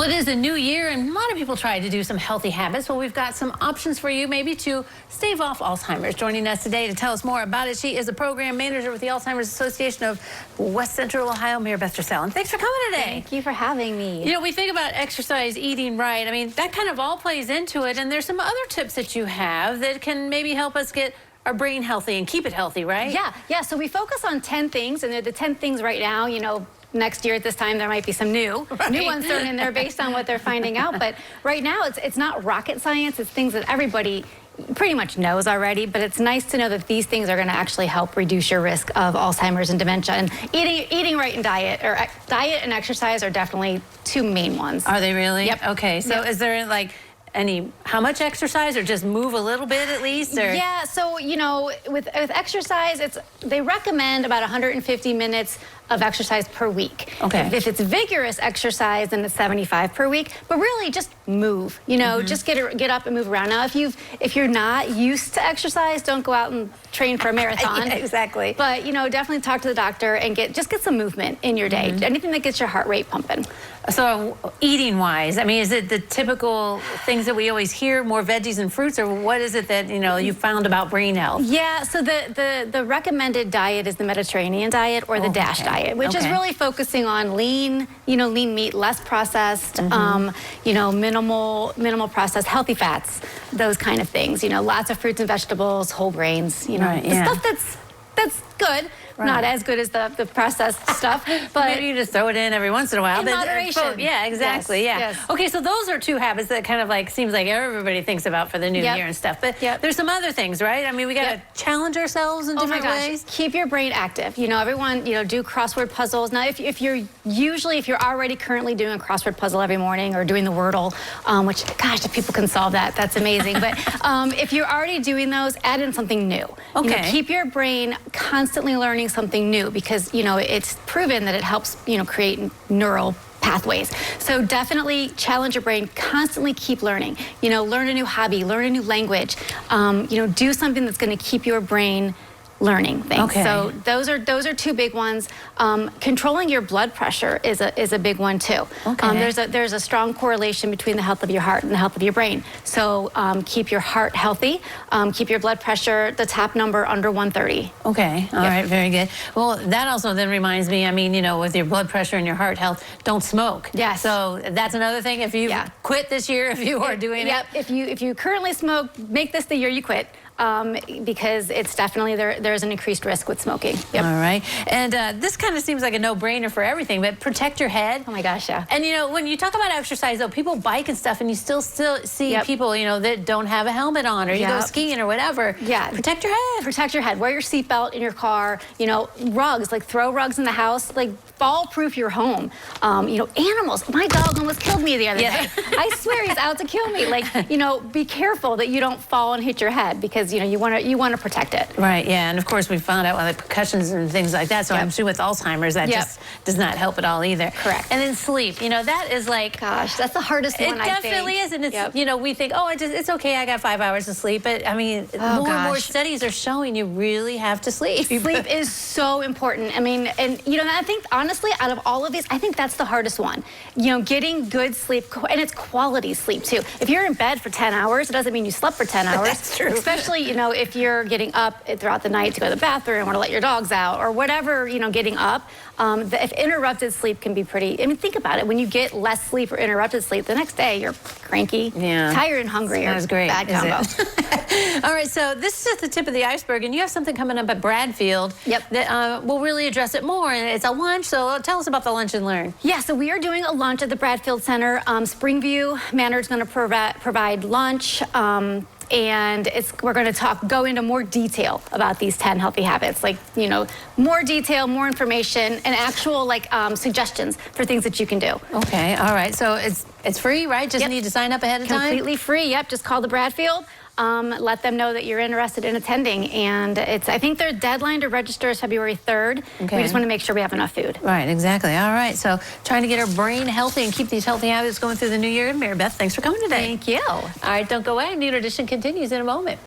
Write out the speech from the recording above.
Well, it is a new year, and a lot of people try to do some healthy habits. Well, we've got some options for you, maybe to stave off Alzheimer's. Joining us today to tell us more about it, she is a program manager with the Alzheimer's Association of West Central Ohio, Marybeth Torsell. And thanks for coming today. Thank you for having me. You know, we think about exercise, eating right. I mean, that kind of all plays into it. And there's some other tips that you have that can maybe help us get our brain healthy and keep it healthy, right? Yeah. So we focus on 10 things, and they're the 10 things right now, you know. Next year at this time, there might be some new ones thrown in there based on what they're finding out. But right now, it's not rocket science. It's things that everybody pretty much knows already. But it's nice to know that these things are going to actually help reduce your risk of Alzheimer's and dementia. And eating right and diet and exercise are definitely two main ones. Are they really? Yep. Okay. So is there like how much exercise, or just move a little bit at least? Or? Yeah, so, you know, with exercise, they recommend about 150 minutes of exercise per week. Okay. If it's vigorous exercise, then it's 75 per week. But really, just move. You know, just get up and move around. Now, if you're not used to exercise, don't go out and train for a marathon. Yeah, exactly. But you know, definitely talk to the doctor and get some movement in your day. Anything that gets your heart rate pumping. So, eating-wise, I mean, is it the typical things that we always hear, more veggies and fruits, or what is it that, you know, you found about brain health? Yeah, so the recommended diet is the Mediterranean diet or the DASH diet, which is really focusing on lean meat, less processed, you know, minimal processed, healthy fats, those kind of things. You know, lots of fruits and vegetables, whole grains, you know, stuff that's good. Not as good as the processed stuff, but maybe you just throw it in every once in a while. In moderation. Yeah, exactly. Yes. Okay, so those are two habits that kind of like seems like everybody thinks about for the new year and stuff. But there's some other things, right? I mean, we got to challenge ourselves in different ways. Keep your brain active. You know, everyone, you know, do crossword puzzles. Now, if you're already currently doing a crossword puzzle every morning or doing the Wordle, which, gosh, if people can solve that, that's amazing. But if you're already doing those, add in something new. Okay. You know, keep your brain constantly learning something new, because, you know, it's proven that it helps, you know, create neural pathways. So definitely challenge your brain, constantly keep learning. You know, learn a new hobby, learn a new language, you know, do something that's going to keep your brain learning things. Okay. So those are two big ones. Controlling your blood pressure is a big one too. Okay. There's a strong correlation between the health of your heart and the health of your brain. So keep your heart healthy. Keep your blood pressure, the top number, under 130. Okay. All right. Very good. Well, that also then reminds me, I mean, you know, with your blood pressure and your heart health, don't smoke. Yes. So that's another thing. If you quit this year, if you are doing it. Yep. If you currently smoke, make this the year you quit. Because it's definitely there's an increased risk with smoking. Yep. All right. And this kind of seems like a no-brainer for everything, but protect your head. Oh my gosh, yeah. And you know, when you talk about exercise, though, people bike and stuff, and you still see people, you know, that don't have a helmet on, or you go skiing or whatever. Yeah. Protect your head. Protect your head. Wear your seatbelt in your car. You know, rugs, like throw rugs in the house, like fall-proof your home. You know, animals. My dog almost killed me the other day. I swear he's out to kill me. Like, you know, be careful that you don't fall and hit your head, because, you know, you want to protect it. Right, yeah, and of course we found out like percussions and things like that, so I'm sure with Alzheimer's that just does not help at all either. Correct. And then sleep, you know, that is like... Gosh, that's the hardest one, I think. It definitely is, and it's, you know, we think, oh, it's okay, I got 5 hours of sleep, but I mean, more and more studies are showing you really have to sleep. Sleep is so important. I mean, and you know, I think honestly, out of all of these, I think that's the hardest one. You know, getting good sleep, and it's quality sleep too. If you're in bed for 10 hours, it doesn't mean you slept for 10 hours. That's true. Especially, you know, if you're getting up throughout the night to go to the bathroom or to let your dogs out or whatever, you know, getting up. If interrupted sleep can be pretty, I mean, think about it. When you get less sleep or interrupted sleep, the next day you're cranky, tired, and hungry. That was great. Bad combo. All right, so this is just the tip of the iceberg, and you have something coming up at Bradfield that will really address it more, and it's a lunch, so tell us about the Lunch and Learn. Yeah, so we are doing a lunch at the Bradfield Center. Springview Manor is going to provide lunch. And we're going to go into more detail about these 10 healthy habits, like, you know, more detail, more information, and actual suggestions for things that you can do. Okay, all right. So it's free, right? Just need to sign up ahead of time? Completely free. Yep. Just call the Bradfield. Let them know that you're interested in attending, and I think their deadline to register is February 3rd. Okay. We just want to make sure we have enough food. Right, exactly. All right, so trying to get our brain healthy and keep these healthy habits going through the new year. Marybeth, thanks for coming today. Thank you. All right, don't go away. Noon Edition continues in a moment.